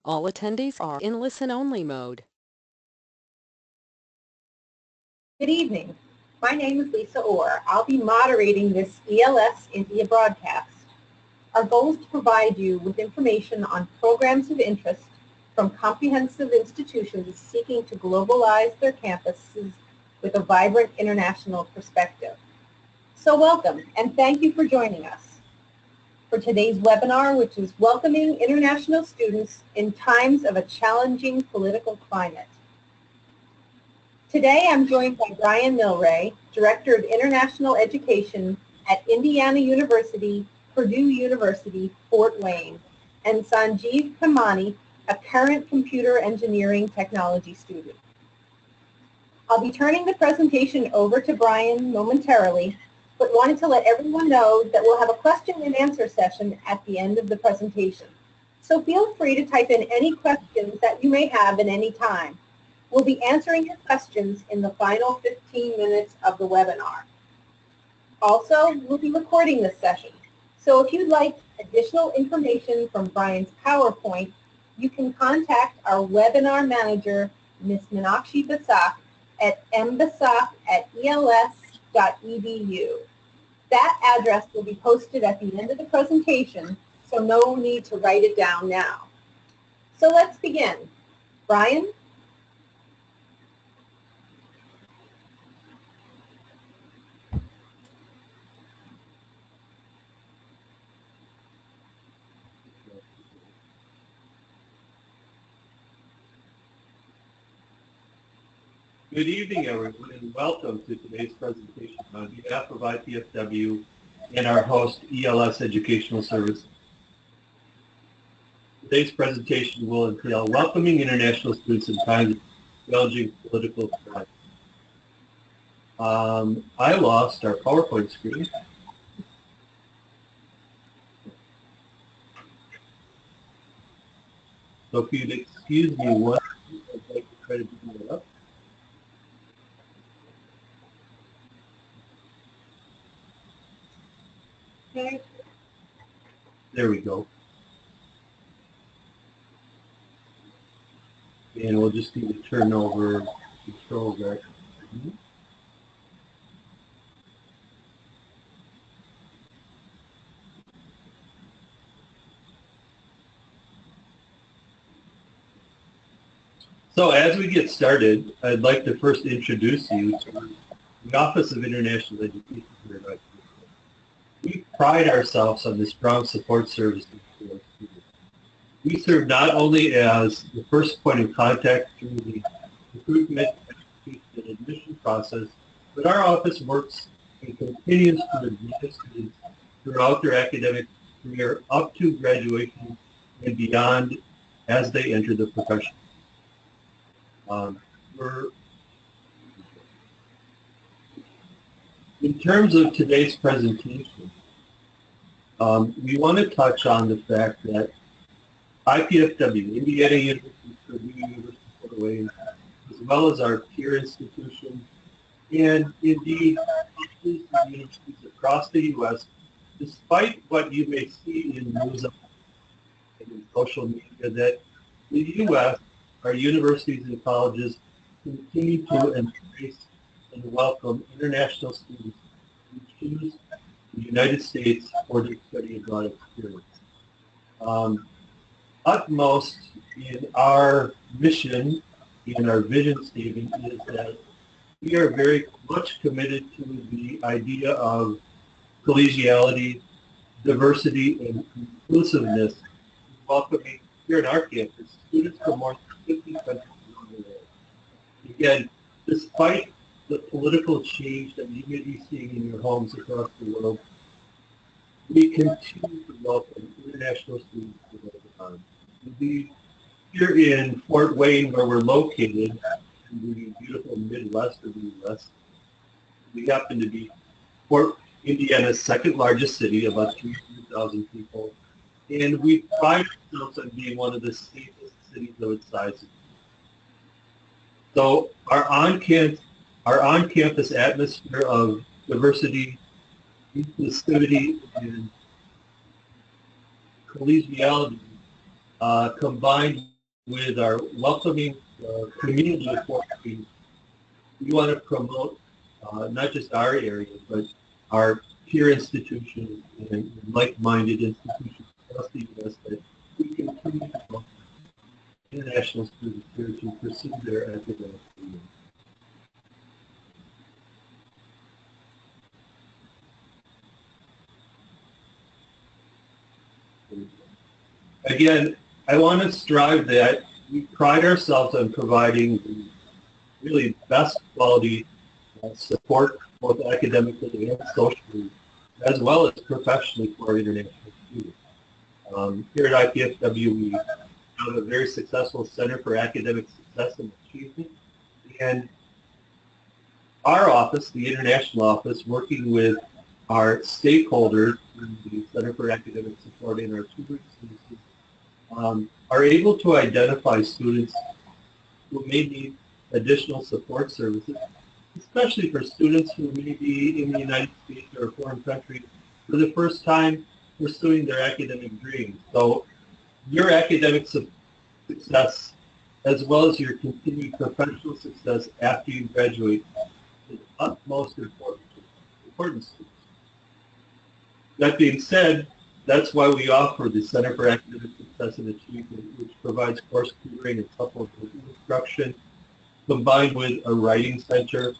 All attendees are in listen-only mode. Good evening. My name is Lisa Orr. I'll be moderating this ELS India broadcast. Our goal is to provide you with information on programs of interest from comprehensive institutions seeking to globalize their campuses with a vibrant international perspective. So welcome and thank you for joining us for today's webinar, which is Welcoming International Students in Times of a Challenging Political Climate. Today I'm joined by Brian Milray, Director of International Education at Indiana University, Purdue University, Fort Wayne, and Sanjeev Kamani, a current computer engineering technology student. I'll be turning the presentation over to Brian momentarily, but wanted to let everyone know that we'll have a question and answer session at the end of the presentation. So feel free to type in any questions that you may have at any time. We'll be answering your questions in the final 15 minutes of the webinar. Also, we'll be recording this session. So if you'd like additional information from Brian's PowerPoint, you can contact our webinar manager, Ms. Meenakshi Basak, at mbasak@els.edu. That address will be posted at the end of the presentation, so no need to write it down now. So let's begin. Brian? Good evening, everyone, and welcome to today's presentation on behalf of IPFW and our host, ELS Educational Services. Today's presentation will entail welcoming international students in times of challenging political climate. I lost our PowerPoint screen. So if you'd excuse me one, I'd like to try to bring it up. Okay. There we go. And we'll just need to turn over control there. So as we get started, I'd like to first introduce you to the Office of International Education here at IPFW. We pride ourselves on the strong support services to our students. We serve not only as the first point of contact through the recruitment, education, and admission process, but our office works and continues to advance students throughout their academic career up to graduation and beyond as they enter the profession. In terms of today's presentation, we want to touch on the fact that IPFW, Indiana University, Purdue University, Fort Wayne, as well as our peer institutions, and indeed universities across the U.S., despite what you may see in news and in social media, that the U.S., our universities and colleges, continue to embrace and welcome international students who choose the United States for their study abroad experience. Utmost in our mission and our vision statement is that we are very much committed to the idea of collegiality, diversity, and inclusiveness, welcoming here in our campus students from more than 50 countries around the world. Again, despite the political change that you may be seeing in your homes across the world, we continue to welcome international students to the time. Indeed, here in Fort Wayne, where we're located, in the beautiful Midwest of the U.S., we happen to be Indiana's second largest city, about 300,000 people, and we pride ourselves on being one of the safest cities of its size. So our on-campus atmosphere of diversity, inclusivity, and collegiality combined with our welcoming community of working, we want to promote not just our area, but our peer institutions and like-minded institutions across the U.S. that we continue to welcome international students here to pursue their academic careers. Again, I want to strive that we pride ourselves on providing the really best quality support, both academically and socially, as well as professionally for our international students. Here at IPFW, we have a very successful Center for Academic Success and Achievement, and our office, the international office, working with our stakeholders in the Center for Academic Support and our tutoring services, are able to identify students who may need additional support services, especially for students who may be in the United States or a foreign country for the first time pursuing their academic dreams. So your academic success, as well as your continued professional success after you graduate, is utmost importance. That being said, that's why we offer the Center for Academic Success and Achievement, which provides course tutoring and supplemental instruction, combined with a writing center,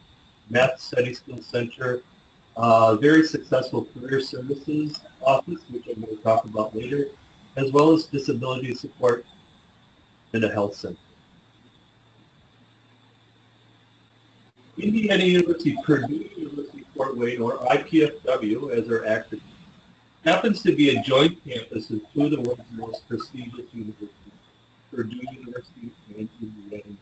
math study skills center, very successful career services office, which I'm going to talk about later, as well as disability support and a health center. Indiana University, Purdue University Fort Wayne, or IPFW as our acronym, happens to be a joint campus of two of the world's most prestigious universities, Purdue University and Indiana University.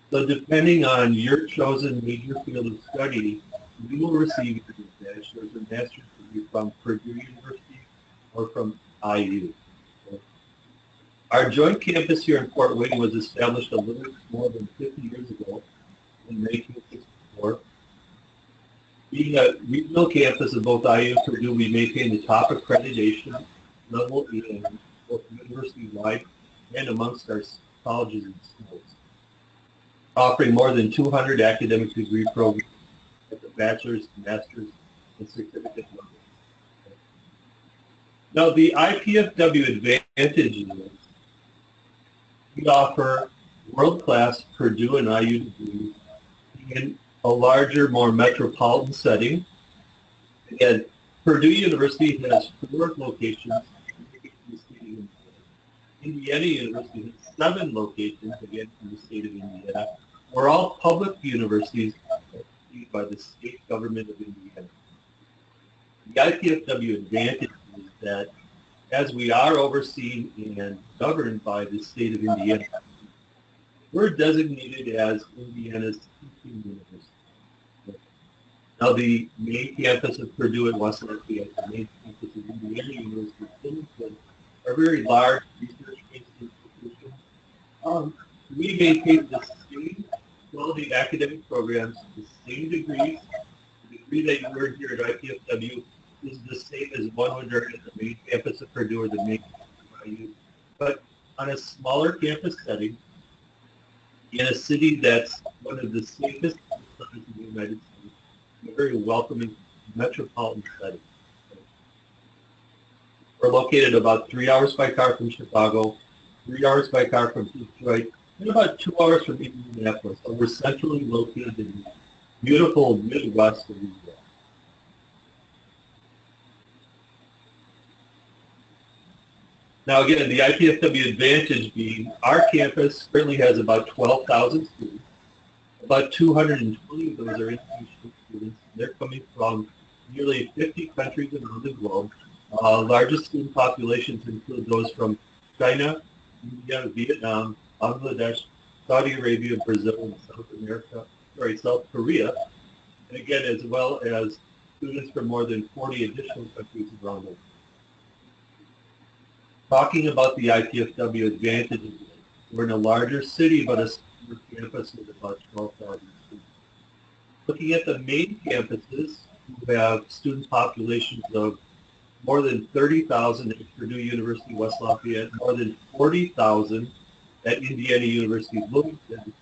So depending on your chosen major field of study, you will receive either a bachelor's or master's degree from Purdue University or from IU. Our joint campus here in Fort Wayne was established a little more than 50 years ago in 1964. Being a regional campus of both IU and Purdue, we maintain the top accreditation level in both university-wide and amongst our colleges and schools, offering more than 200 academic degree programs at the bachelor's, master's, and certificate level. Now, the IPFW advantage is we offer world-class Purdue and IU degrees in a larger, more metropolitan setting. Again, Purdue University has 4 locations in the state of Indiana. Indiana University has 7 locations, again, in the state of Indiana. We're all public universities by the state government of Indiana. The IPFW advantage is that as we are overseen and governed by the state of Indiana, we're designated as Indiana's teaching university. Now, the main campus of Purdue and West Lafayette, the main campus of Indiana University Bloomington, are very large research-based institutions. We maintain the same quality academic programs, the same degrees. The degree that you earn here at IPFW is the same as one would earn at the main campus of Purdue or the main campus of IU. But on a smaller campus setting, in a city that's one of the safest cities in the United States, a very welcoming metropolitan setting. We're located about 3 hours by car from Chicago, 3 hours by car from Detroit, and about 2 hours from Indianapolis. So we're centrally located in the beautiful Midwest of the U.S. Now again, the IPFW advantage being our campus currently has about 12,000 students. About 220 of those are international students. They're coming from nearly 50 countries around the globe. Largest student populations include those from China, India, Vietnam, Bangladesh, Saudi Arabia, Brazil, and South Korea. And again, as well as students from more than 40 additional countries around the world. Talking about the IPFW advantages, we're in a larger city, but a smaller campus with about 12,000 students. Looking at the main campuses, we have student populations of more than 30,000 at Purdue University West Lafayette, more than 40,000 at Indiana University Bloomington.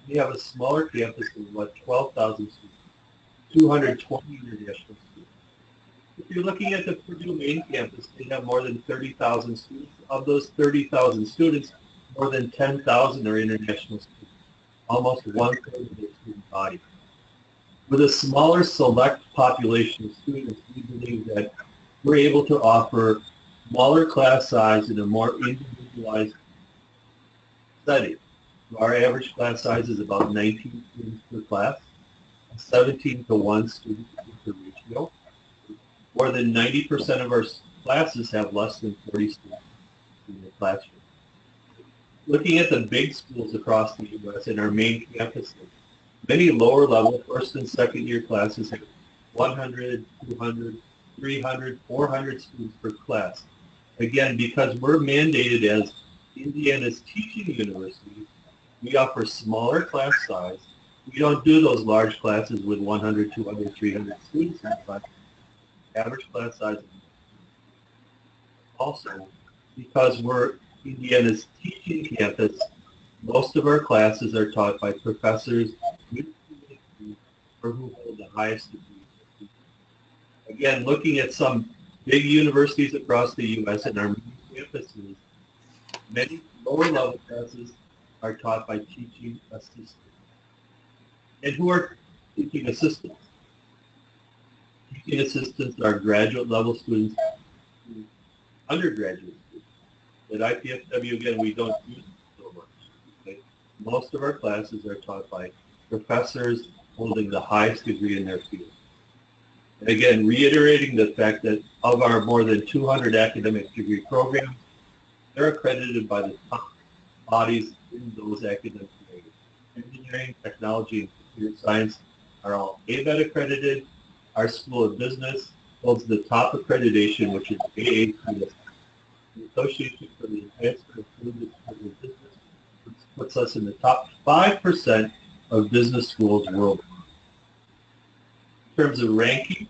We have a smaller campus of about 12,000 students, 220 international students. If you're looking at the Purdue main campus, they have more than 30,000 students. Of those 30,000 students, more than 10,000 are international students, almost one-third of the student body. With a smaller select population of students, we believe that we're able to offer smaller class size in a more individualized setting. Our average class size is about 19 students per class, 17 to 1 student per ratio. More than 90% of our classes have less than 40 students in the classroom. Looking at the big schools across the U.S. and our main campuses, many lower level first and second year classes have 100, 200, 300, 400 students per class. Again, because we're mandated as Indiana's teaching university, we offer smaller class size. We don't do those large classes with 100, 200, 300 students in the class. Average class size. Also, because we're Indiana's teaching campus, most of our classes are taught by professors with PhDs or who hold the highest degree. Again, looking at some big universities across the U.S. and our main campuses, many lower level classes are taught by teaching assistants. And who are teaching assistants? Teaching assistants are graduate level students, undergraduate students. At IPFW, again, we don't use so much. Okay? Most of our classes are taught by professors holding the highest degree in their field. And again, reiterating the fact that of our more than 200 academic degree programs, they're accredited by the top bodies in those academic areas. Engineering, technology, and computer science are all ABET accredited. Our School of Business holds the top accreditation, which is AAPS. The Association for the Advancement of Business puts us in the top 5% of business schools worldwide. In terms of ranking,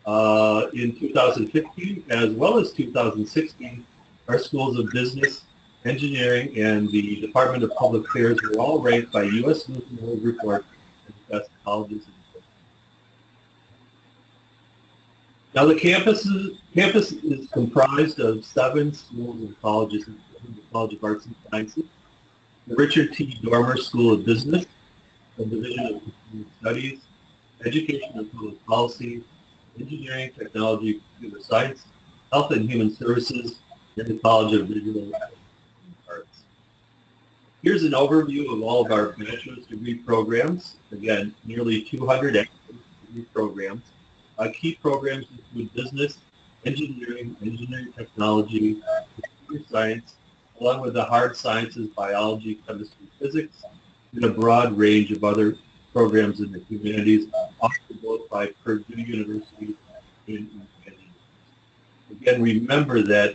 in 2015 as well as 2016, our schools of business, engineering, and the Department of Public Affairs were all ranked by U.S. News and World Report as the best colleges in the world. Now the campus is comprised of 7 schools and colleges, including the College of Arts and Sciences, the Richard T. Dormer School of Business, the Division of Computer Studies, Education and Public Policy, Engineering, Technology, Computer Science, Health and Human Services, and the College of Visual Arts. Here's an overview of all of our bachelor's degree programs. Again, nearly 200 degree programs. Key programs include business, engineering technology, computer science, along with the hard sciences, biology, chemistry, physics, and a broad range of other programs in the humanities, offered both by Purdue University and Indiana. Again, remember that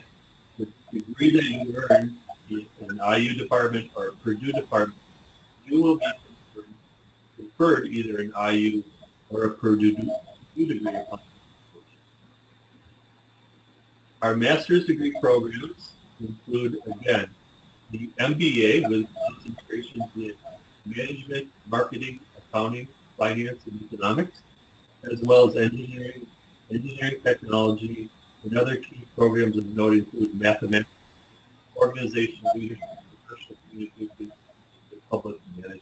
the degree that you earn in an IU department or a Purdue department, you will be conferred either an IU or a Purdue degree. Our master's degree programs include, again, the MBA with concentrations in management, marketing, accounting, finance, and economics, as well as engineering, technology, and other key programs of note include mathematics, organizational leadership, professional communication, and public management.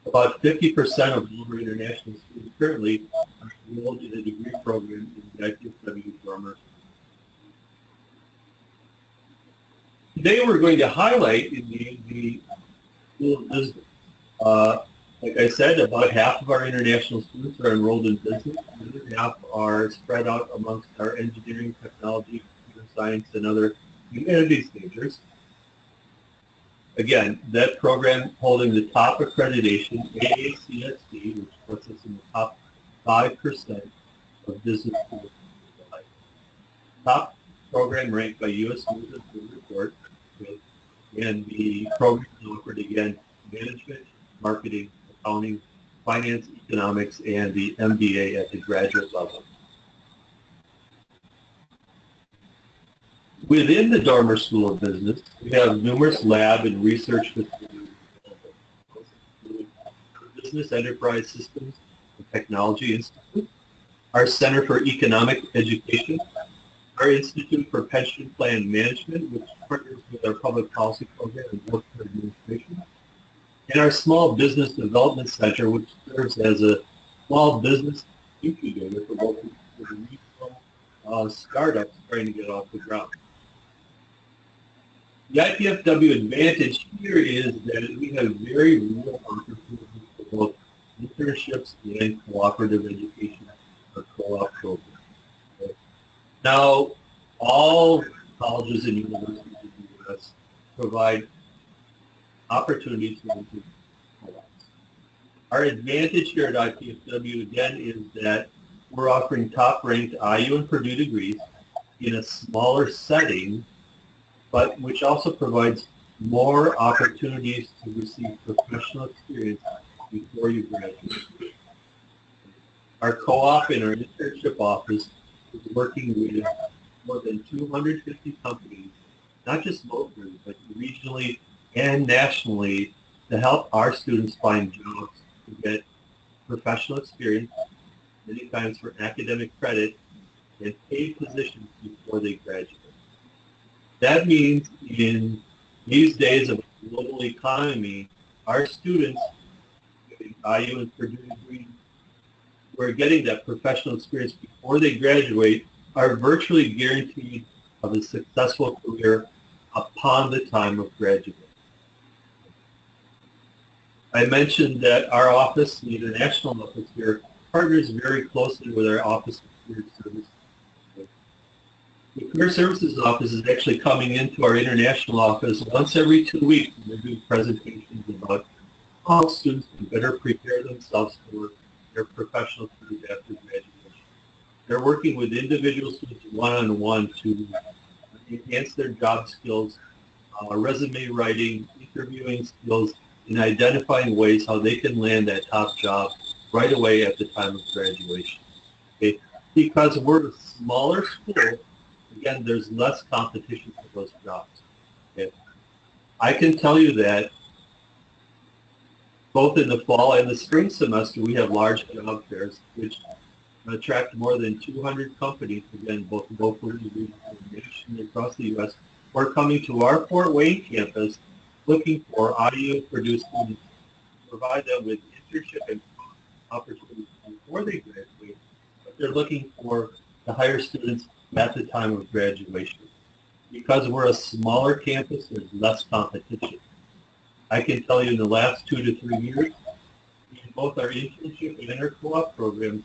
About 50% of all our international students currently are enrolled in a degree program in the IPFW Dormer. Today we're going to highlight the School of Business. Like I said, about half of our international students are enrolled in business, and the other half are spread out amongst our engineering, technology, computer science, and other humanities majors. Again, that program holding the top accreditation, AACSD, which puts us in the top 5% of business schools. Top program ranked by U.S. News and World Report, and the program offered again management, marketing, accounting, finance, economics, and the MBA at the graduate level. Within the Dormer School of Business, we have numerous lab and research facilities, Business Enterprise Systems and Technology Institute, our Center for Economic Education, our Institute for Pension Plan Management, which partners with our public policy program and healthcare administration, and our Small Business Development Center, which serves as a small business incubator for local regional startups trying to get off the ground. The IPFW advantage here is that we have very real opportunities for both internships and cooperative education or co-op programs. Okay. Now, all colleges and universities in the U.S. provide opportunities for co-ops. Our advantage here at IPFW, again, is that we're offering top-ranked IU and Purdue degrees in a smaller setting, but which also provides more opportunities to receive professional experience before you graduate. Our co-op and our internship office is working with more than 250 companies, not just locally, but regionally and nationally, to help our students find jobs to get professional experience, many times for academic credit, and paid positions before they graduate. That means in these days of a global economy, our students getting IU and Purdue degrees who are getting that professional experience before they graduate are virtually guaranteed of a successful career upon the time of graduation. I mentioned that our office, the international office here, partners very closely with our Office of Career Services. The Career Services Office is actually coming into our international office once every 2 weeks, and they're doing presentations about how students can better prepare themselves for their professional careers after graduation. They're working with individual students one-on-one to enhance their job skills, resume writing, interviewing skills, and identifying ways how they can land that top job right away at the time of graduation. Okay? Because we're a smaller school, again, there's less competition for those jobs. Okay? I can tell you that both in the fall and the spring semester, we have large job fairs, which attract more than 200 companies, again, both locally and nationally across the U.S., who are coming to our Fort Wayne campus looking for IU Purdue students to provide them with internship and opportunities before they graduate, but they're looking for to hire students at the time of graduation. Because we're a smaller campus, there's less competition. I can tell you in the last 2 to 3 years, in both our internship and our co-op programs,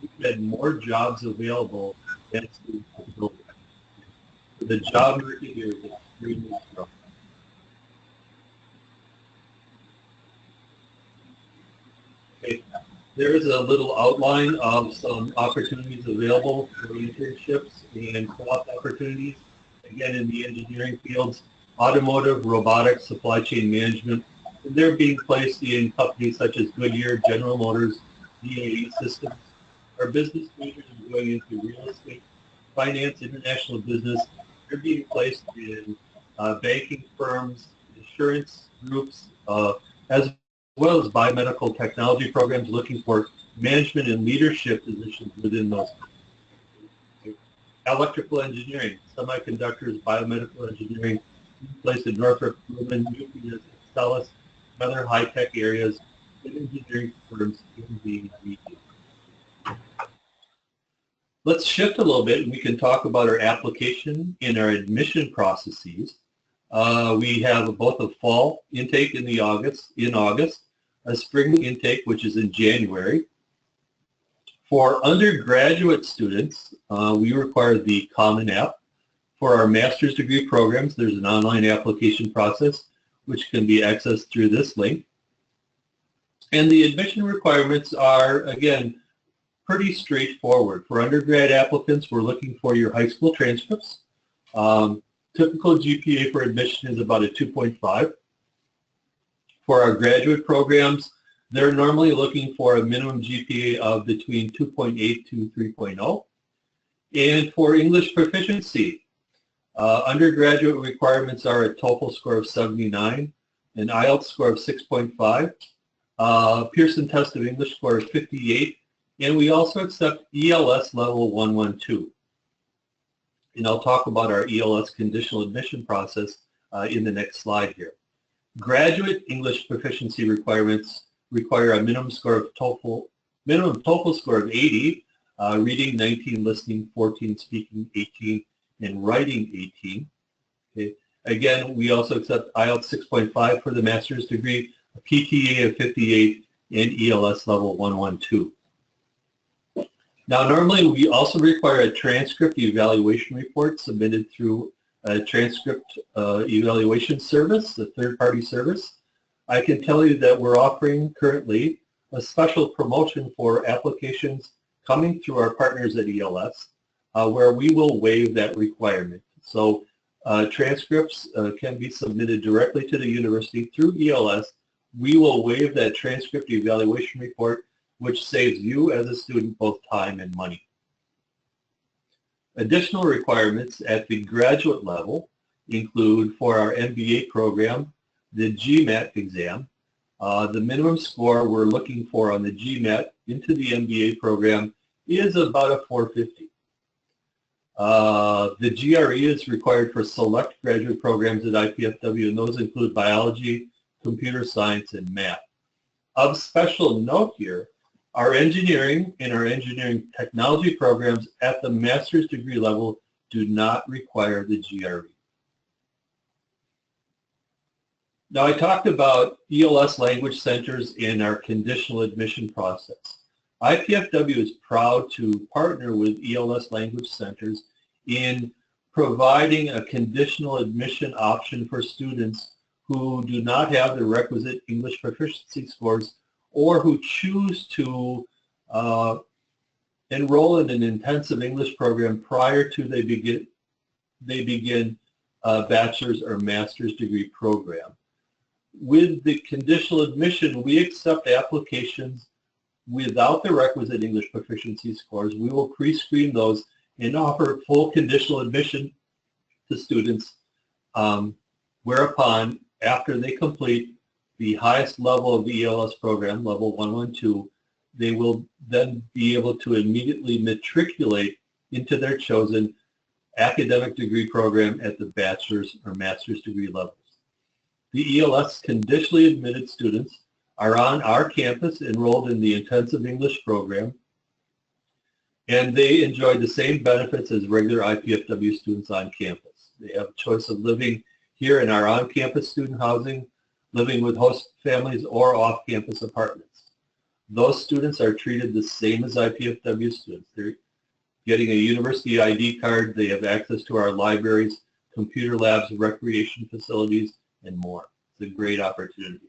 we've had more jobs available than students have built. The job market here is extremely strong. Okay. There is a little outline of some opportunities available for internships and co-op opportunities. Again, in the engineering fields, automotive, robotics, supply chain management. And they're being placed in companies such as Goodyear, General Motors, DAE Systems. Our business majors are going into real estate, finance, international business. They're being placed in banking firms, insurance groups, as well as biomedical technology programs looking for management and leadership positions within those. Electrical engineering, semiconductors, biomedical engineering, placed in Northrop Grumman, UPS, Axcelis, and other high-tech areas in engineering firms in the region. Let's shift a little bit and we can talk about our application and our admission processes. We have both a fall intake in August, a spring intake, which is in January. For undergraduate students, we require the Common App. For our master's degree programs, there's an online application process which can be accessed through this link. And the admission requirements are, again, pretty straightforward. For undergrad applicants, we're looking for your high school transcripts. Typical GPA for admission is about a 2.5. For our graduate programs, they're normally looking for a minimum GPA of between 2.8 to 3.0. And for English proficiency, Undergraduate requirements are a TOEFL score of 79, an IELTS score of 6.5, Pearson Test of English score of 58, and we also accept ELS level 112. And I'll talk about our ELS conditional admission process in the next slide here. Graduate English proficiency requirements require a minimum TOEFL score of 80, reading 19, listening 14, speaking 18, and writing 18. Okay. Again, we also accept IELTS 6.5 for the master's degree, a PTA of 58, and ELS level 112. Now, normally we also require a transcript evaluation report submitted through a transcript evaluation service, a third-party service. I can tell you that we're offering currently a special promotion for applications coming through our partners at ELS, where we will waive that requirement. So transcripts can be submitted directly to the university through ELS. We will waive that transcript evaluation report, which saves you as a student both time and money. Additional requirements at the graduate level include, for our MBA program, the GMAT exam. The minimum score we're looking for on the GMAT into the MBA program is about a 450. The GRE is required for select graduate programs at IPFW, and those include biology, computer science, and math. Of special note here, our engineering and our engineering technology programs at the master's degree level do not require the GRE. Now, I talked about ELS language centers in our conditional admission process. IPFW is proud to partner with ELS language centers in providing a conditional admission option for students who do not have the requisite English proficiency scores or who choose to enroll in an intensive English program prior to they begin a bachelor's or master's degree program. With the conditional admission, we accept applications without the requisite English proficiency scores. We will pre-screen those and offer full conditional admission to students, whereupon after they complete the highest level of the ELS program, level 112, they will then be able to immediately matriculate into their chosen academic degree program at the bachelor's or master's degree levels. The ELS conditionally admitted students are on our campus enrolled in the intensive English program, and they enjoy the same benefits as regular IPFW students on campus. They have a choice of living here in our on-campus student housing, living with host families, or off-campus apartments. Those students are treated the same as IPFW students. They're getting a university ID card, they have access to our libraries, computer labs, recreation facilities, and more. It's a great opportunity.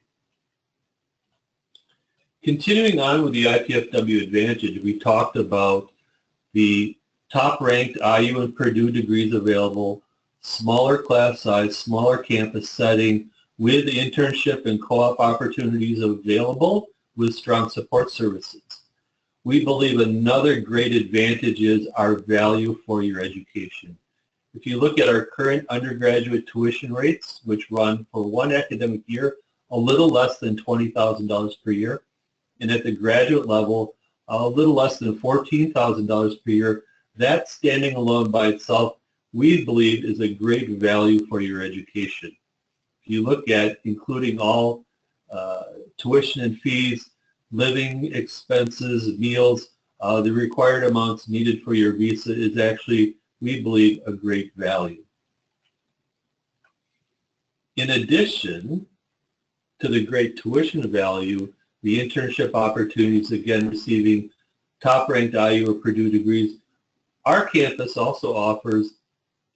Continuing on with the IPFW Advantage, we talked about the top-ranked IU and Purdue degrees available, smaller class size, smaller campus setting, with internship and co-op opportunities available with strong support services. We believe another great advantage is our value for your education. If you look at our current undergraduate tuition rates, which run for one academic year a little less than $20,000 per year, and at the graduate level, a little less than $14,000 per year, that standing alone by itself, we believe, is a great value for your education. If you look at including all tuition and fees, living expenses, meals, the required amounts needed for your visa is actually, we believe, a great value. In addition to the great tuition value, the internship opportunities, again, receiving top-ranked IU or Purdue degrees, our campus also offers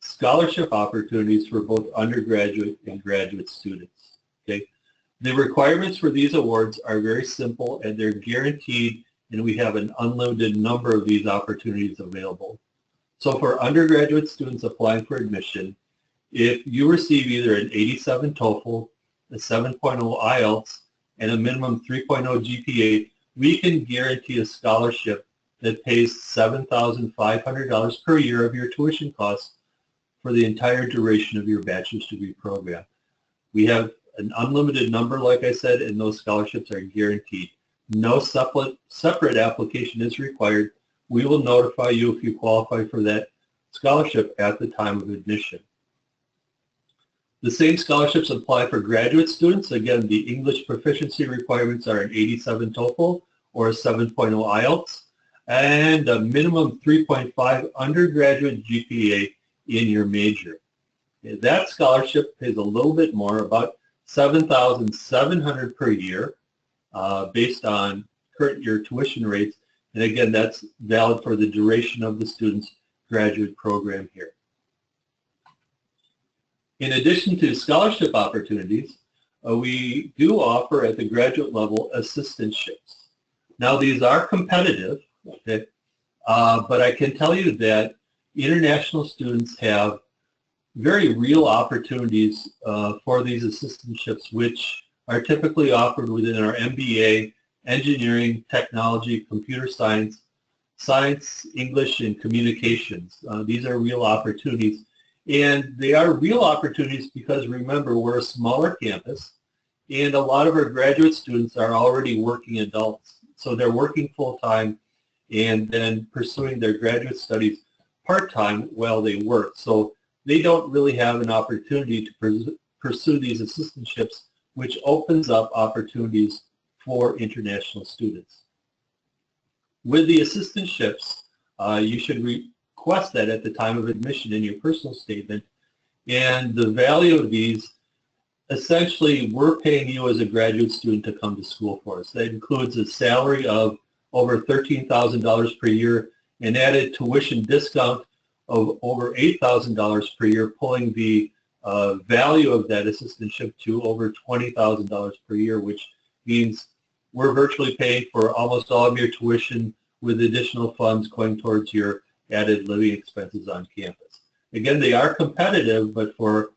scholarship opportunities for both undergraduate and graduate students. Okay? The requirements for these awards are very simple and they're guaranteed, and we have an unlimited number of these opportunities available. So for undergraduate students applying for admission, if you receive either an 87 TOEFL, a 7.0 IELTS, and a minimum 3.0 GPA, we can guarantee a scholarship that pays $7,500 per year of your tuition costs for the entire duration of your bachelor's degree program. We have an unlimited number, like I said, and those scholarships are guaranteed. No separate application is required. We will notify you if you qualify for that scholarship at the time of admission. The same scholarships apply for graduate students. Again, the English proficiency requirements are an 87 TOEFL or a 7.0 IELTS and a minimum 3.5 undergraduate GPA in your major. That scholarship pays a little bit more, about $7,700 per year based on current year tuition rates. And again, that's valid for the duration of the student's graduate program here. In addition to scholarship opportunities, we do offer at the graduate level assistantships. Now these are competitive, okay, but I can tell you that international students have very real opportunities for these assistantships, which are typically offered within our MBA, engineering, technology, computer science, science, English, and communications. These are real opportunities. And they are real opportunities because, remember, we're a smaller campus, and a lot of our graduate students are already working adults. So they're working full-time and then pursuing their graduate studies part-time while they work. So they don't really have an opportunity to pursue these assistantships, which opens up opportunities for international students. With the assistantships, you should request that at the time of admission in your personal statement, and the value of these, essentially, we're paying you as a graduate student to come to school for us. That includes a salary of over $13,000 per year, an added tuition discount of over $8,000 per year, pulling the value of that assistantship to over $20,000 per year, which means we're virtually paying for almost all of your tuition with additional funds going towards your added living expenses on campus. Again, they are competitive, but for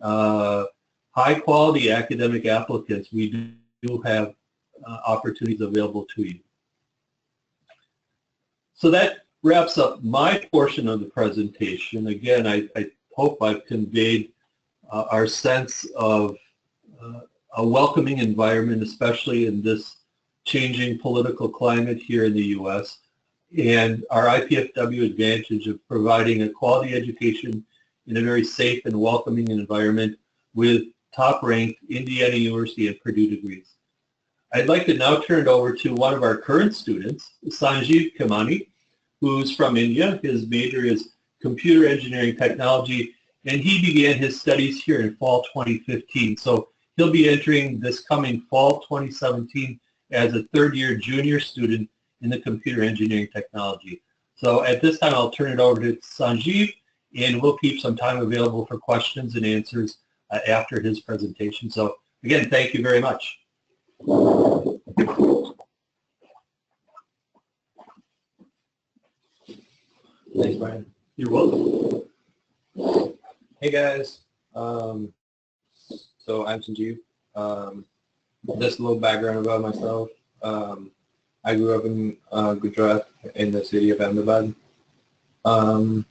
high-quality academic applicants, we do have opportunities available to you. So that wraps up my portion of the presentation. Again, I hope I've conveyed our sense of a welcoming environment, especially in this changing political climate here in the U.S., and our IPFW advantage of providing a quality education in a very safe and welcoming environment with top-ranked Indiana University and Purdue degrees. I'd like to now turn it over to one of our current students, Sanjeev Khemani, who's from India. His major is computer engineering technology, and he began his studies here in fall 2015. So he'll be entering this coming fall 2017 as a third-year junior student in the computer engineering technology. So at this time, I'll turn it over to Sanjeev, and we'll keep some time available for questions and answers after his presentation. So again, thank you very much. Thanks, Brian. You're welcome. Hey guys, so I'm Sanjeev. Just a little background about myself. I grew up in Gujarat in the city of Ahmedabad. So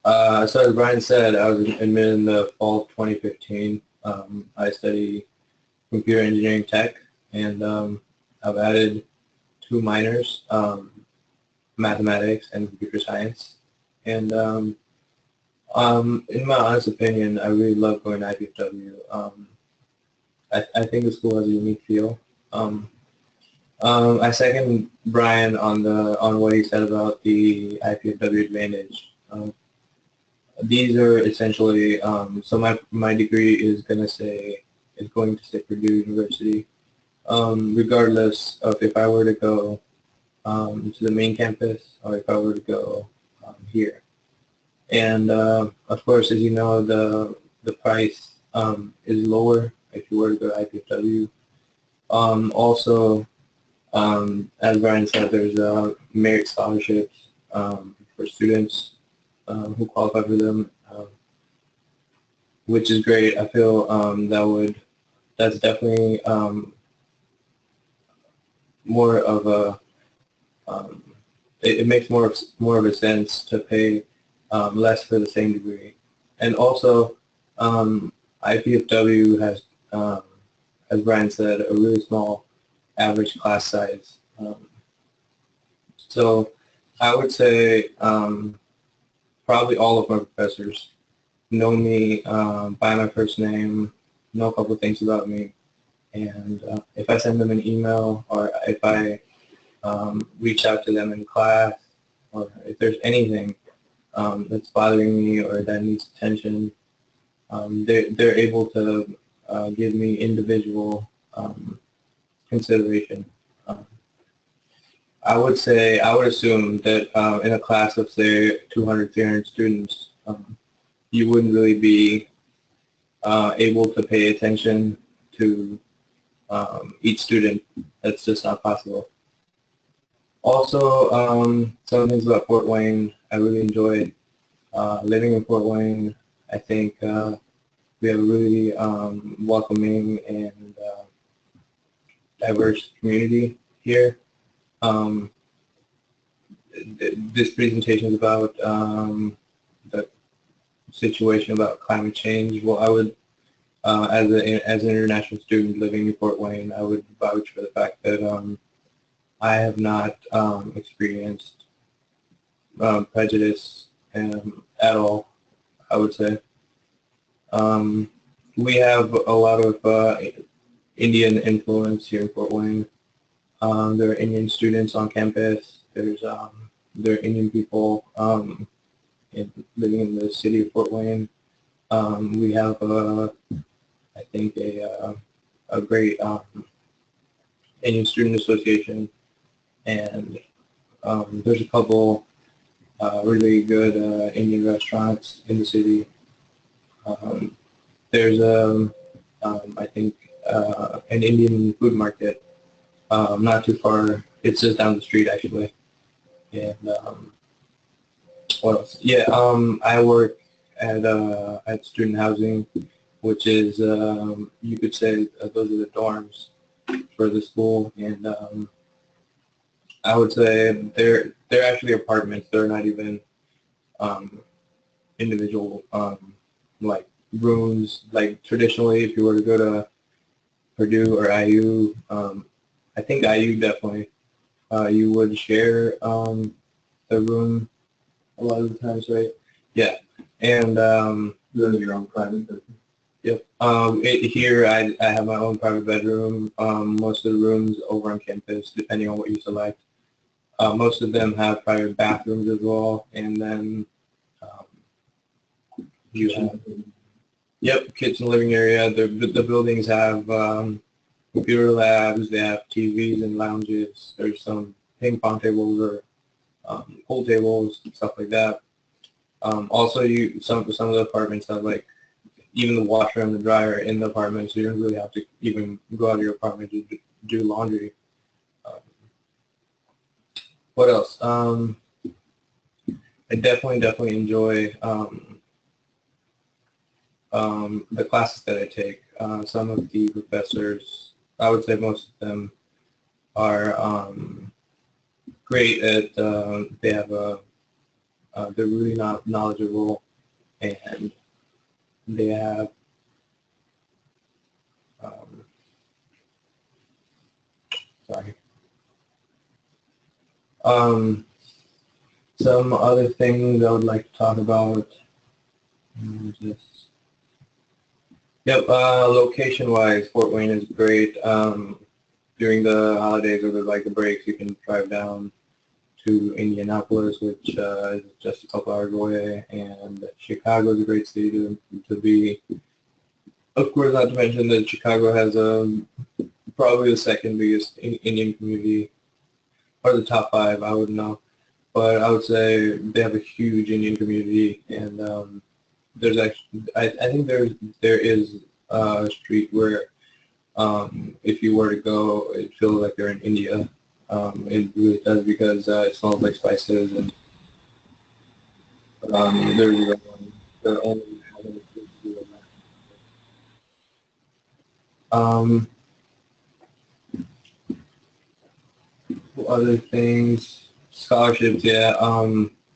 as Brian said, I was admitted in the fall of 2015. I study computer engineering tech, and I've added 2 minors, mathematics and computer science. And in my honest opinion, I really love going to IPFW. I think the school has a unique feel. I second Brian on what he said about the IPFW advantage. These are essentially, so my degree is going to say Purdue University, regardless of if I were to go to the main campus or if I were to go here. And of course, as you know, the price is lower if you were to go to IPFW. Also, as Brian said, there's merit scholarships for students who qualify for them, which is great. I feel that's definitely more of a it makes more of a sense to pay less for the same degree. And also, IPFW has, as Brian said, a really small average class size. So I would say probably all of my professors know me by my first name, know a couple of things about me, and if I send them an email or if I reach out to them in class, or if there's anything that's bothering me or that needs attention, they're able to give me individual consideration. I would assume that in a class of say 200, 300 students, you wouldn't really be able to pay attention to each student. That's just not possible. Also, some things about Fort Wayne. I really enjoyed living in Fort Wayne. I think we have a really welcoming and diverse community here. This presentation is about the situation about climate change. Well, I would, as an international student living in Fort Wayne, I would vouch for the fact that I have not experienced prejudice at all, I would say. We have a lot of Indian influence here in Fort Wayne. There are Indian students on campus. There are Indian people living in the city of Fort Wayne. We have, I think, a great Indian Student Association, and there's a couple really good Indian restaurants in the city. There's, I think, an Indian food market not too far. It's just down the street, actually. And what else? Yeah, I work at student housing, which is you could say those are the dorms for the school, and I would say they're actually apartments. They're not even individual like rooms. Like traditionally, if you were to go to Purdue or IU, I think IU definitely you would share the room a lot of the times, right? Yeah, and You have your own private business. yep. Here I have my own private bedroom. Most of the rooms over on campus, depending on what you select, most of them have private bathrooms as well, and then you have, yep, kitchen, living area. The buildings have computer labs. They have TVs and lounges. There's some ping pong tables or pool tables and stuff like that. Also, some of the apartments have like even the washer and the dryer in the apartment, so you don't really have to even go out of your apartment to do laundry. What else? I definitely enjoy the classes that I take. Some of the professors, I would say most of them, are great at. They have they're really not knowledgeable, and they have sorry. Some other things I would like to talk about. Yep, location-wise, Fort Wayne is great. During the holidays or the breaks, you can drive down to Indianapolis, which is just a couple hours away, and Chicago is a great city to be. Of course, not to mention that Chicago has probably the second biggest Indian community, or the top 5, I wouldn't know. But I would say they have a huge Indian community, and there's actually, I think there is a street where if you were to go, it feels like you're in India. It really does, because it smells like spices, and there's the only other things, scholarships, yeah.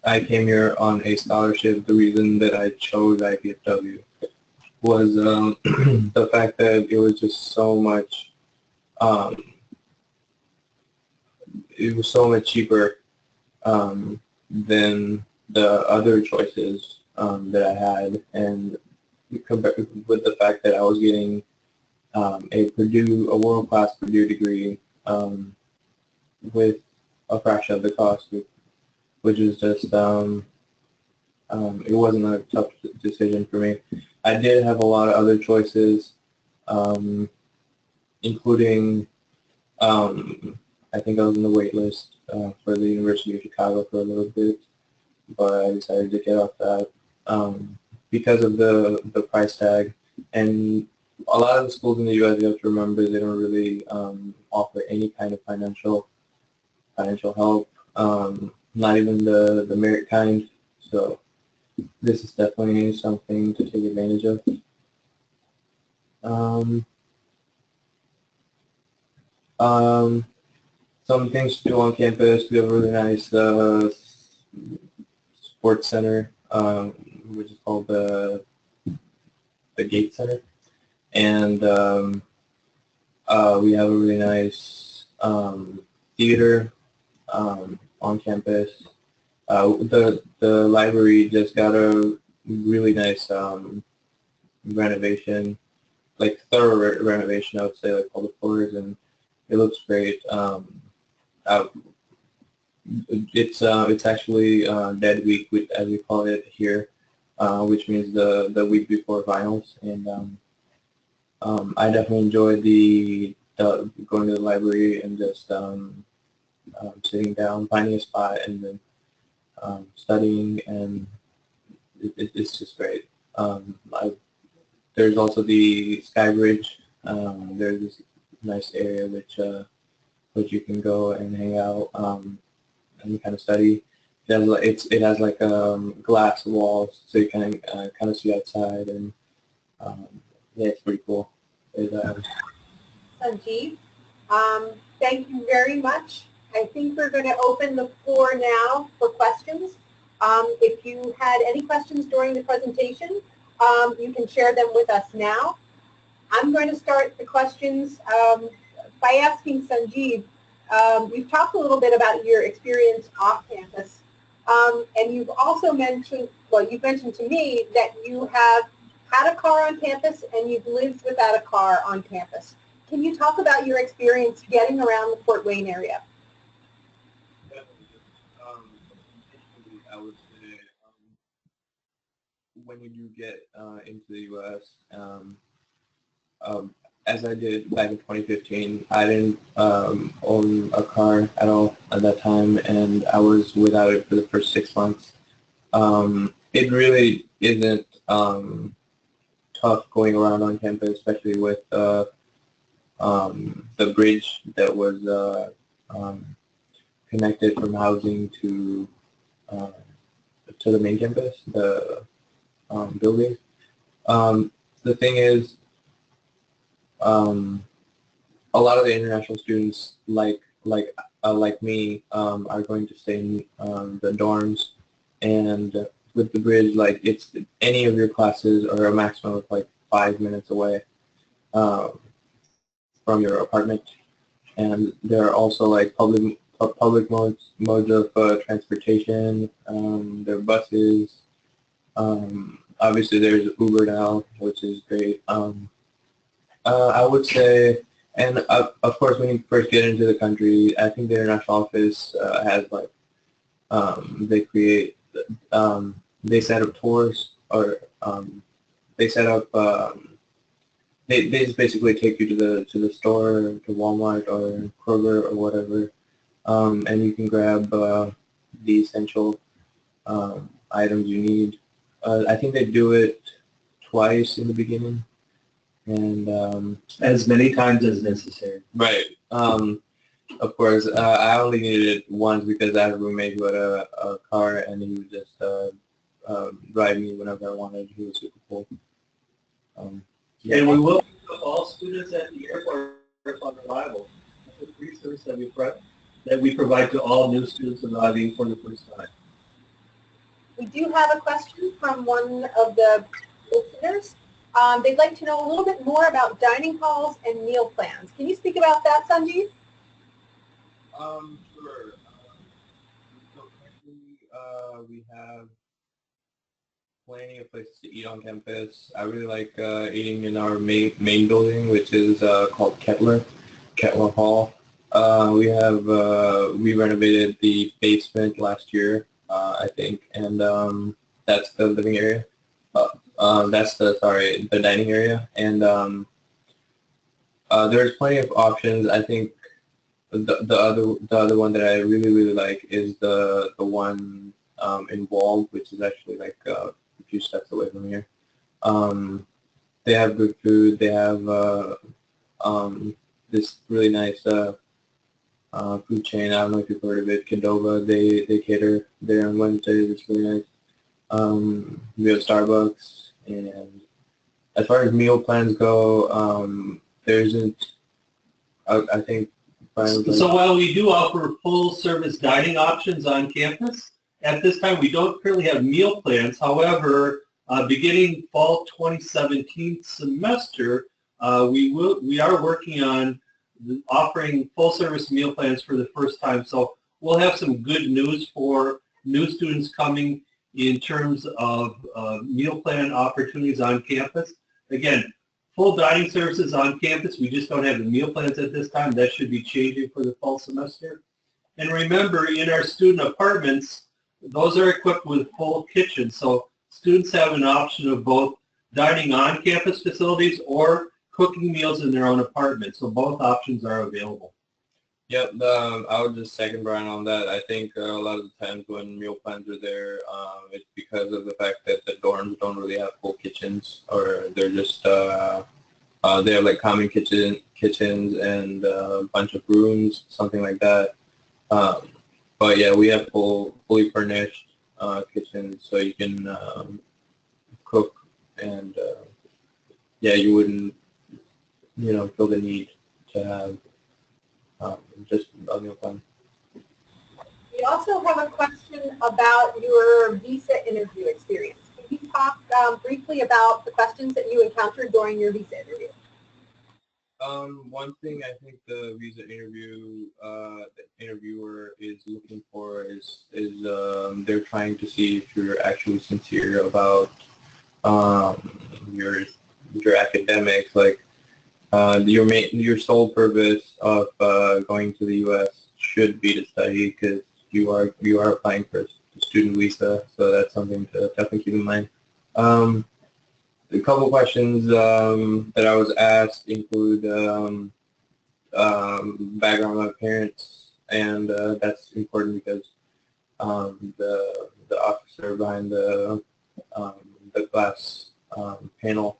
I came here on a scholarship. The reason that I chose IPFW was the fact that it was just so much, um, it was so much cheaper than the other choices that I had, and compared with the fact that I was getting a world-class Purdue degree with a fraction of the cost, which is just, it wasn't a tough decision for me. I did have a lot of other choices, including, I think I was in the wait list for the University of Chicago for a little bit, but I decided to get off that because of the price tag. And a lot of the schools in the U.S., you have to remember, they don't really offer any kind of financial help, not even the merit kind. So this is definitely something to take advantage of. Some things to do on campus. We have a really nice sports center, which is called the Gate Center, and we have a really nice theater on campus. The library just got a really nice renovation, like thorough renovation, I would say, like all the floors, and it looks great. It's actually Dead Week, as we call it here, which means the week before finals, and I definitely enjoyed going to the library and just sitting down, finding a spot, and then studying, and it's just great. There's also the Sky Bridge. There's this nice area which you can go and hang out and kind of study. It has like glass walls, so you can kind of see outside, and yeah, it's pretty cool. Sanjeev, thank you very much. I think we're going to open the floor now for questions. If you had any questions during the presentation, you can share them with us now. I'm going to start the questions by asking Sanjeev. We've talked a little bit about your experience off campus, and you've also mentioned, well, you've mentioned to me that you have had a car on campus and you've lived without a car on campus. Can you talk about your experience getting around the Fort Wayne area? I would say when you do get into the U.S., as I did back in 2015, I didn't own a car at all at that time, and I was without it for the first 6 months. It really isn't tough going around on campus, especially with the bridge that was connected from housing to the main campus, the building. The thing is, a lot of the international students, like me, are going to stay in the dorms, and with the bridge, like it's any of your classes are a maximum of like 5 minutes away from your apartment, and there are also like public modes of transportation. There are buses. Obviously, there's Uber now, which is great. I would say, and of course, when you first get into the country, I think the international office has like they set up tours, or they set up they just basically take you to the store, to Walmart or Kroger or whatever, and you can grab the essential items you need. I think they do it twice in the beginning, and As many times as necessary. right. Of course, I only needed it once because I had a roommate who had a car, and he would just drive me whenever I wanted. He was super cool. Yeah. And we will pick up all students at the airport on arrival. That's a free service that we provide to all new students arriving for the first time. do have a question from one of the listeners. They'd like to know a little bit more about dining halls and meal plans. Can you speak about that, Sanjeev? Sure. So currently, we have plenty of places to eat on campus. I really like eating in our main building, which is called Kettler Hall. We renovated the basement last year, I think, and that's the living area. That's the dining area, and there's plenty of options. I think the other one that I really like is the one in Wald, which is actually like a few steps away from here. They have good food. They have this really nice food chain. I don't know if you've heard of it, Qdoba. They cater there on Wednesdays. It's really nice. We have Starbucks, and as far as meal plans go, there isn't. I think. So while we do offer full-service dining options on campus, at this time we don't currently have meal plans. However, beginning fall 2017 semester, we are working on offering full-service meal plans for the first time. So we'll have some good news for new students coming in terms of meal plan opportunities on campus. Again, full dining services on campus. We just don't have the meal plans at this time. That should be changing for the fall semester. And remember, in our student apartments, those are equipped with full kitchens. So students have an option of both dining on campus facilities or cooking meals in their own apartment. So both options are available. Yep, I would just second Brian on that. I think a lot of the times when meal plans are there, it's because of the fact that the dorms don't really have full kitchens, or they're just they have like common kitchens and a bunch of rooms, something like that. But yeah, we have fully furnished kitchens, so you can cook, and yeah, you wouldn't feel the need to have just a meal plan. We also have a question about your visa interview experience. Can you talk briefly about the questions that you encountered during your visa interview? One thing I think the visa interview, the interviewer is looking for is they're trying to see if you're actually sincere about your academics, like. Your sole purpose of going to the U.S. should be to study, because you are applying for a student visa, so that's something to definitely keep in mind. A couple questions that I was asked include background of my parents, and that's important because the officer behind the class panel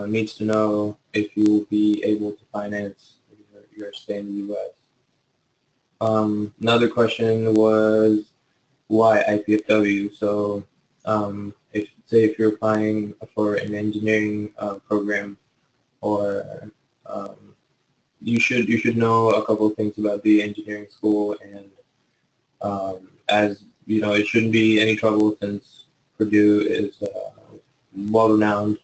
needs to know if you will be able to finance your stay in the U.S. Another question was why IPFW. So if you're applying for an engineering program, or you should know a couple of things about the engineering school, and as you know, it shouldn't be any trouble since Purdue is well-renowned.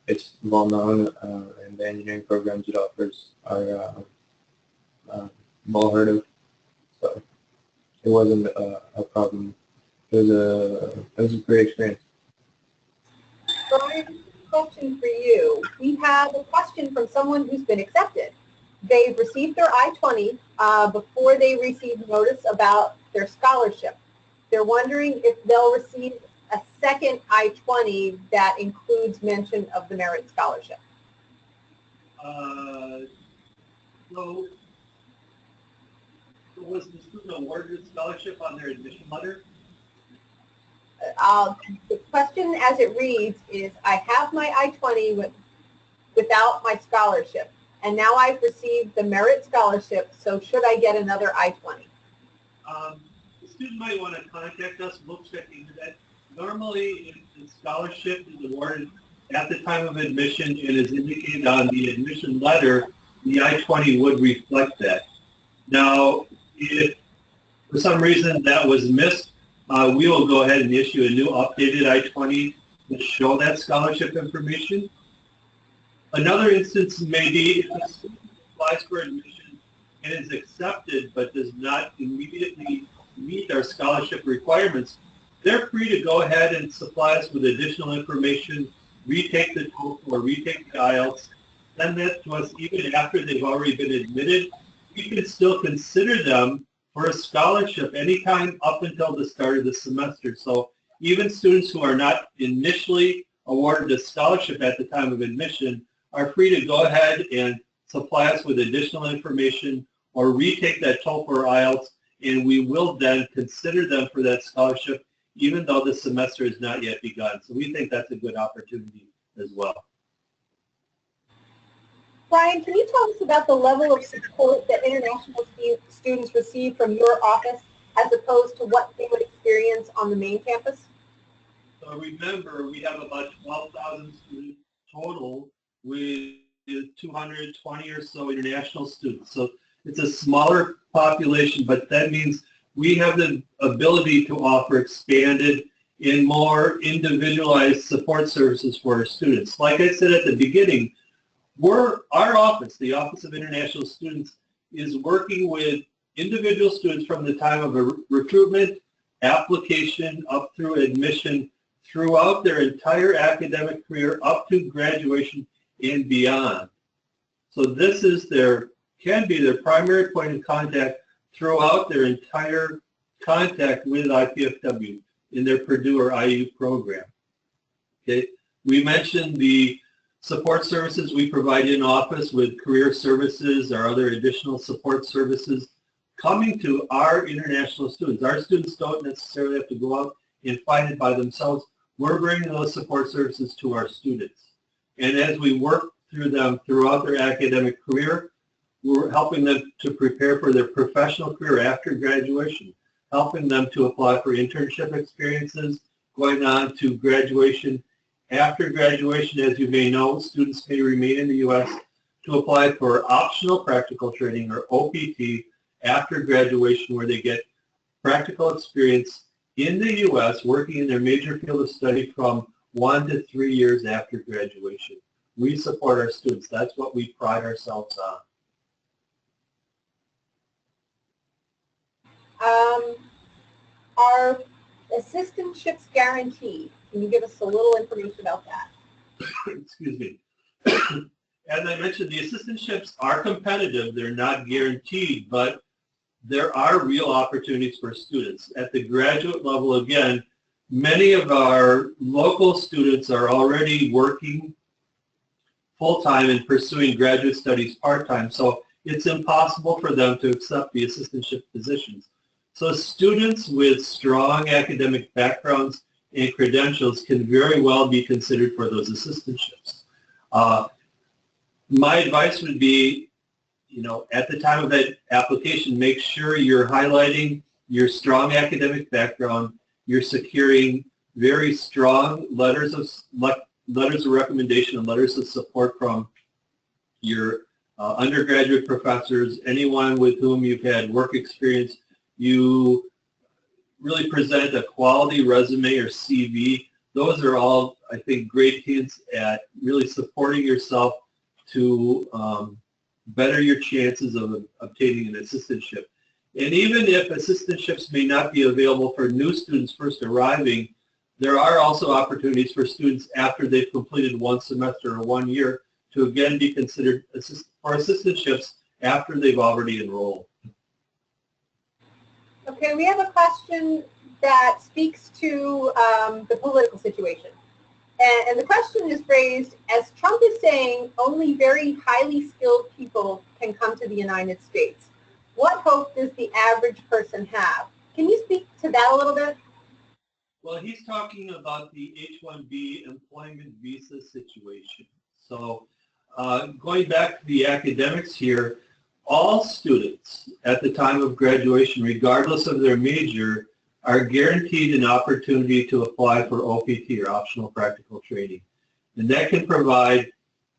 It's well known, and the engineering programs it offers are well heard of. So it wasn't a problem. It was a great experience. Brian, question for you. We have a question from someone who's been accepted. They've received their I-20 before they received notice about their scholarship. They're wondering if they'll receive a second I-20 that includes mention of the merit scholarship. So was the student awarded scholarship on their admission letter? The question as it reads is, I have my I-20 without my scholarship, and now I've received the merit scholarship, so should I get another I-20? The student might want to contact us. We'll check into that. Normally, if the scholarship is awarded at the time of admission and is indicated on the admission letter, the I-20 would reflect that. Now, if for some reason that was missed, we will go ahead and issue a new updated I-20 to show that scholarship information. Another instance may be if a student applies for admission and is accepted but does not immediately meet our scholarship requirements, they're free to go ahead and supply us with additional information, retake the TOEFL or retake the IELTS, send that to us even after they've already been admitted. We can still consider them for a scholarship anytime up until the start of the semester. So even students who are not initially awarded a scholarship at the time of admission are free to go ahead and supply us with additional information or retake that TOEFL or IELTS, and we will then consider them for that scholarship even though the semester has not yet begun. So we think that's a good opportunity as well. Brian, can you tell us about the level of support that international students receive from your office as opposed to what they would experience on the main campus? So remember, we have about 12,000 students total with 220 or so international students. So it's a smaller population, but that means we have the ability to offer expanded and more individualized support services for our students. Like I said at the beginning, our office, the Office of International Students, is working with individual students from the time of a recruitment, application, up through admission, throughout their entire academic career, up to graduation and beyond. So this is can be their primary point of contact throughout their entire contact with IPFW in their Purdue or IU program. Okay, we mentioned the support services we provide in office with career services or other additional support services coming to our international students. Our students don't necessarily have to go out and find it by themselves. We're bringing those support services to our students. And as we work through them throughout their academic career, we're helping them to prepare for their professional career after graduation, helping them to apply for internship experiences, going on to graduation. After graduation, as you may know, students may remain in the U.S. to apply for optional practical training, or OPT, after graduation, where they get practical experience in the U.S. working in their major field of study from 1 to 3 years after graduation. We support our students. That's what we pride ourselves on. Are assistantships guaranteed? Can you give us a little information about that? Excuse me. As I mentioned, the assistantships are competitive. They're not guaranteed, but there are real opportunities for students. At the graduate level, again, many of our local students are already working full-time and pursuing graduate studies part-time, so it's impossible for them to accept the assistantship positions. So students with strong academic backgrounds and credentials can very well be considered for those assistantships. My advice would be, at the time of that application, make sure you're highlighting your strong academic background, you're securing very strong letters of recommendation and letters of support from your undergraduate professors, anyone with whom you've had work experience. You really present a quality resume or CV. Those are all, I think, great hints at really supporting yourself to better your chances of obtaining an assistantship. And even if assistantships may not be available for new students first arriving, there are also opportunities for students after they've completed one semester or 1 year to again be considered for assistantships after they've already enrolled. Okay, we have a question that speaks to the political situation. And the question is phrased as Trump is saying only very highly skilled people can come to the United States. What hope does the average person have? Can you speak to that a little bit? Well, he's talking about the H-1B employment visa situation. So going back to the academics here, all students at the time of graduation, regardless of their major, are guaranteed an opportunity to apply for OPT, or optional practical training. And that can provide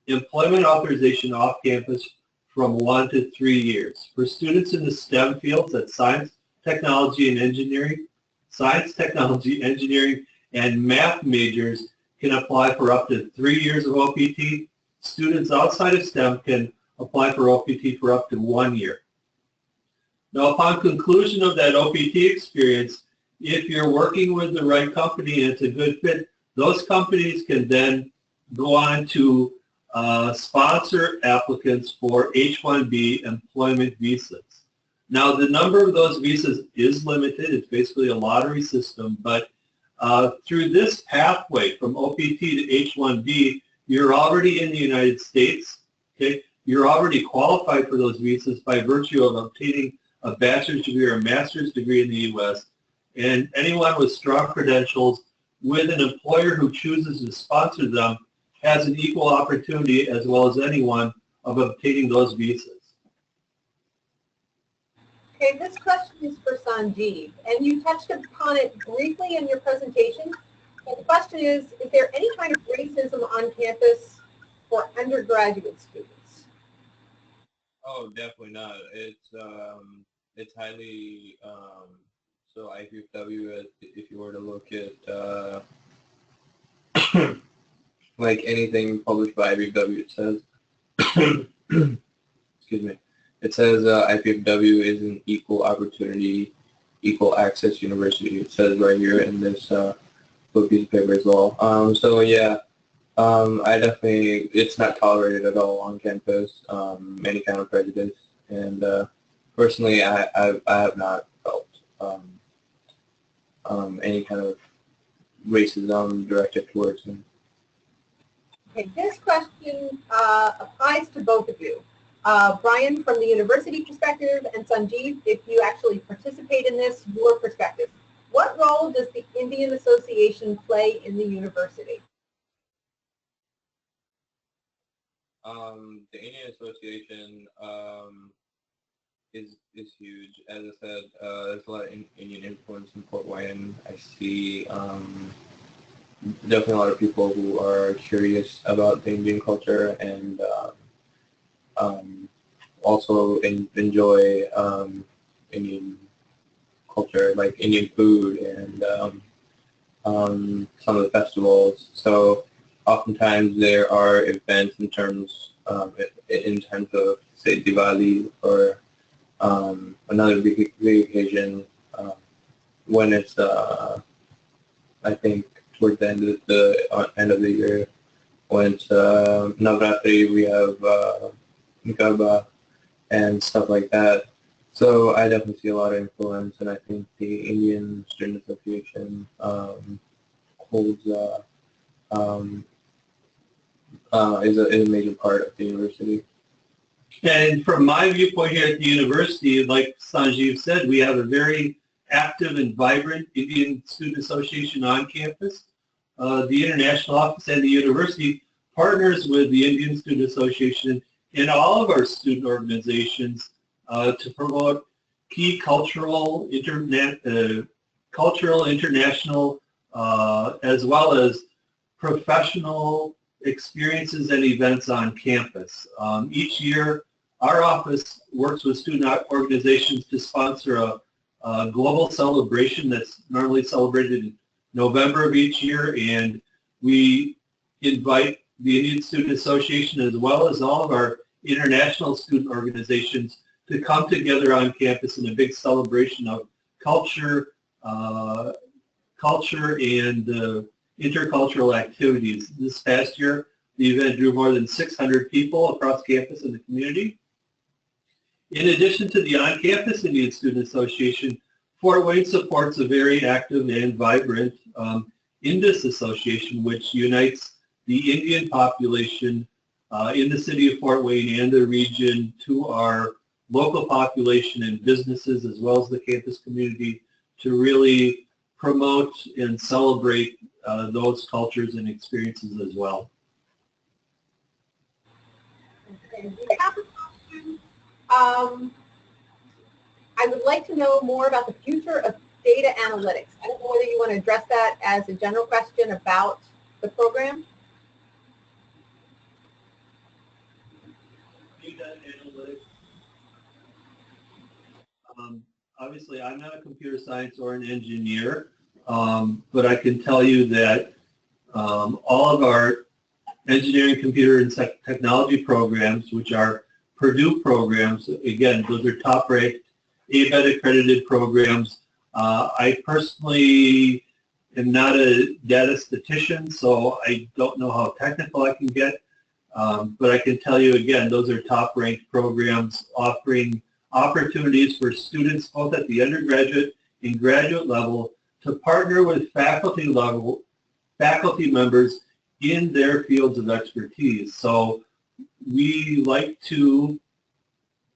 employment authorization off campus from 1 to 3 years. For students in the STEM fields, that's science, technology, and engineering, science, technology, engineering, and math majors can apply for up to 3 years of OPT. Students outside of STEM can apply for OPT for up to 1 year. Now, upon conclusion of that OPT experience, if you're working with the right company and it's a good fit, those companies can then go on to sponsor applicants for H-1B employment visas. Now, the number of those visas is limited. It's basically a lottery system, but through this pathway from OPT to H-1B, you're already in the United States. Okay? You're already qualified for those visas by virtue of obtaining a bachelor's degree or a master's degree in the U.S. And anyone with strong credentials with an employer who chooses to sponsor them has an equal opportunity, as well as anyone, of obtaining those visas. Okay, this question is for Sanjeev, and you touched upon it briefly in your presentation. But the question is there any kind of racism on campus for undergraduate students? Oh, definitely not. It's highly so IPFW. If you were to look at like anything published by IPFW, it says excuse me. It says IPFW is an equal opportunity, equal access university. It says right here in this book piece of paper as well. So yeah, I definitely, it's not tolerated at all on campus, any kind of prejudice. And personally, I have not felt any kind of racism directed towards me. Okay, this question applies to both of you. Brian, from the university perspective, and Sanjeev, if you actually participate in this, your perspective. What role does the Indian Association play in the university? The Indian Association is huge. As I said, there's a lot of Indian influence in Fort Wayne. I see definitely a lot of people who are curious about the Indian culture and also enjoy Indian culture, like Indian food and some of the festivals. So oftentimes there are events in terms of say Diwali or another big occasion when it's I think towards the end of the year when it's Navratri, we have Garba and stuff like that. So I definitely see a lot of influence, and I think the Indian Student Association holds is a major part of the university. And from my viewpoint here at the university, like Sanjeev said, we have a very active and vibrant Indian Student Association on campus. The International Office and the university partners with the Indian Student Association and all of our student organizations to promote key cultural, international, as well as professional experiences and events on campus. Each year, our office works with student organizations to sponsor a global celebration that's normally celebrated in November of each year, and we invite the Indian Student Association as well as all of our international student organizations to come together on campus in a big celebration of culture, culture and intercultural activities. This past year, the event drew more than 600 people across campus and the community. In addition to the on-campus Indian Student Association, Fort Wayne supports a very active and vibrant Indus Association, which unites the Indian population in the city of Fort Wayne and the region to our local population and businesses, as well as the campus community, to really promote and celebrate those cultures and experiences as well. Okay. We have a question. I would like to know more about the future of data analytics. I don't know whether you want to address that as a general question about the program. Data analytics. obviously I'm not a computer science or an engineer, but I can tell you that all of our engineering, computer, and technology programs, which are Purdue programs, again, those are top-ranked, ABET accredited programs. I personally am not a data statistician, so I don't know how technical I can get, but I can tell you again, those are top-ranked programs offering opportunities for students both at the undergraduate and graduate level to partner with faculty members in their fields of expertise. So we like to,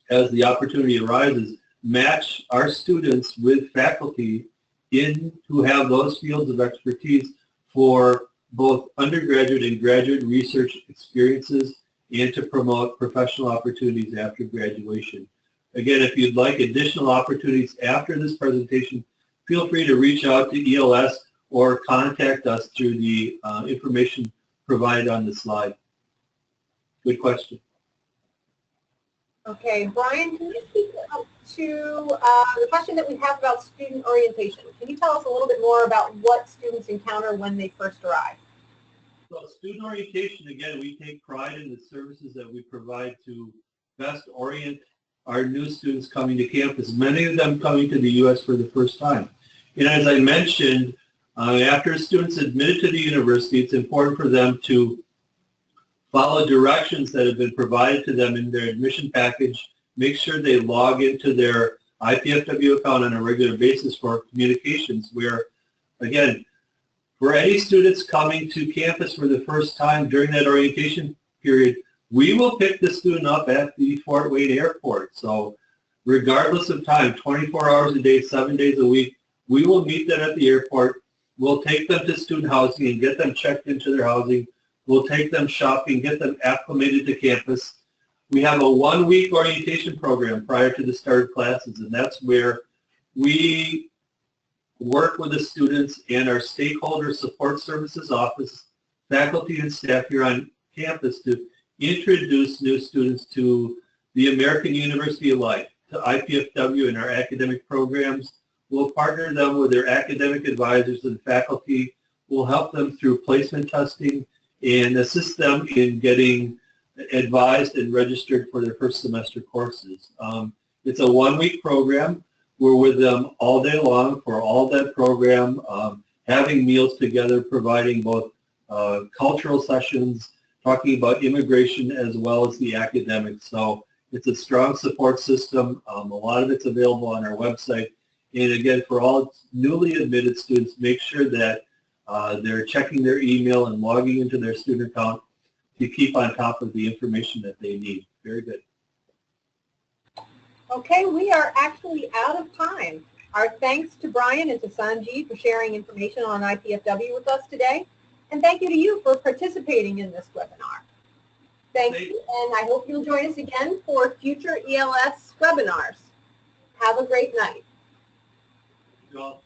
as the opportunity arises, match our students with faculty who have those fields of expertise for both undergraduate and graduate research experiences and to promote professional opportunities after graduation. Again, if you'd like additional opportunities after this presentation, feel free to reach out to ELS or contact us through the information provided on the slide. Good question. Okay, Brian, can you speak up to the question that we have about student orientation? Can you tell us a little bit more about what students encounter when they first arrive? So student orientation, again, we take pride in the services that we provide to best orient our new students coming to campus, many of them coming to the U.S. for the first time. And as I mentioned, after students admitted to the university, it's important for them to follow directions that have been provided to them in their admission package. Make sure they log into their IPFW account on a regular basis for communications where, again, for any students coming to campus for the first time during that orientation period, we will pick the student up at the Fort Wayne Airport. So regardless of time, 24 hours a day, 7 days a week, we will meet them at the airport. We'll take them to student housing and get them checked into their housing. We'll take them shopping, get them acclimated to campus. We have a 1-week orientation program prior to the start of classes, and that's where we work with the students and our stakeholder support services office, faculty and staff here on campus to introduce new students to the American University of Life, to IPFW and our academic programs. We'll partner them with their academic advisors and faculty. We'll help them through placement testing and assist them in getting advised and registered for their first semester courses. It's a 1-week program. We're with them all day long for all that program, having meals together, providing both cultural sessions, talking about immigration as well as the academics. So it's a strong support system. A lot of it's available on our website. And again, for all newly admitted students, make sure that they're checking their email and logging into their student account to keep on top of the information that they need. Very good. Okay, we are actually out of time. Our thanks to Brian and to Sanjeev for sharing information on IPFW with us today. And thank you to you for participating in this webinar. Thank you, and I hope you'll join us again for future ELS webinars. Have a great night. Thank you all.